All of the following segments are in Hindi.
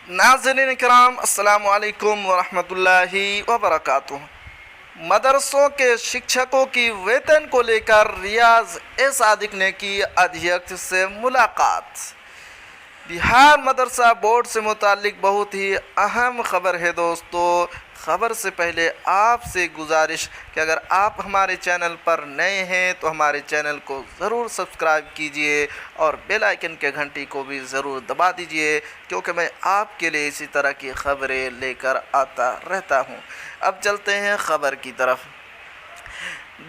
नाज़रीन किराम, अस्सलामु अलैकुम वरहमतुल्लाहि वबरकातुहू। मदरसों के शिक्षकों की वेतन को लेकर रियाज ए सादिक ने की अध्यक्ष से मुलाकात। बिहार मदरसा बोर्ड से मुतालिक बहुत ही अहम खबर है दोस्तों। खबर से पहले आपसे गुजारिश कि अगर आप हमारे चैनल पर नए हैं तो हमारे चैनल को ज़रूर सब्सक्राइब कीजिए और बेल आइकन के घंटी को भी ज़रूर दबा दीजिए, क्योंकि मैं आपके लिए इसी तरह की खबरें लेकर आता रहता हूं। अब चलते हैं खबर की तरफ।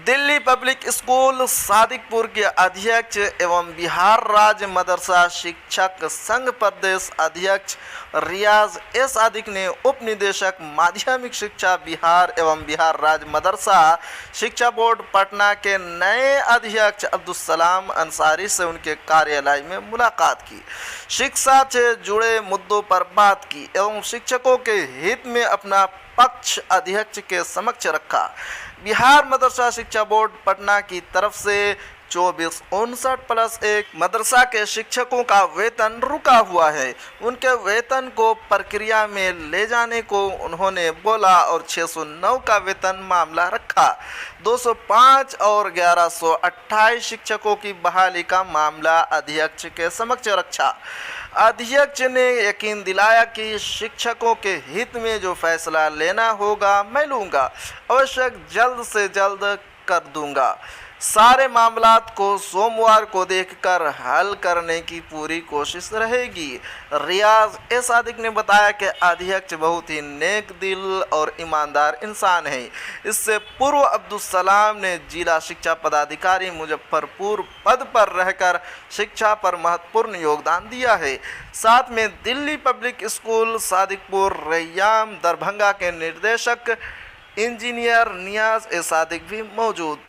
दिल्ली पब्लिक स्कूल सादिकपुर के अध्यक्ष एवं बिहार राज्य मदरसा शिक्षक संघ प्रदेश अध्यक्ष रियाज ए सादिक ने उप निदेशक माध्यमिक शिक्षा बिहार एवं बिहार राज्य मदरसा शिक्षा बोर्ड पटना के नए अध्यक्ष अब्दुलसलाम अंसारी से उनके कार्यालय में मुलाकात की, शिक्षा से जुड़े मुद्दों पर बात की एवं शिक्षकों के हित में अपना पक्ष अध्यक्ष के समक्ष रखा। बिहार मदरसा शिक्षा बोर्ड पटना की तरफ से 2459+1 मदरसा के शिक्षकों का वेतन रुका हुआ है। उनके वेतन को प्रक्रिया में ले जाने को उन्होंने बोला और 609 का वेतन मामला रखा। 205 और 1128 शिक्षकों की बहाली का मामला अध्यक्ष के समक्ष रखा। अध्यक्ष ने यकीन दिलाया कि शिक्षकों के हित में जो फैसला लेना होगा मैं लूँगा, आवश्यक जल्द से जल्द कर दूँगा। सारे मामलात को सोमवार को देखकर हल करने की पूरी कोशिश रहेगी। रियाज ए सादिक ने बताया कि अध्यक्ष बहुत ही नेक दिल और ईमानदार इंसान है। इससे पूर्व अब्दुलसलाम ने जिला शिक्षा पदाधिकारी मुजफ्फरपुर पद पर रहकर शिक्षा पर महत्वपूर्ण योगदान दिया है। साथ में दिल्ली पब्लिक स्कूल सादिकपुर रैयाम दरभंगा के निर्देशक इंजीनियर नियाज ए सादिक भी मौजूद थे।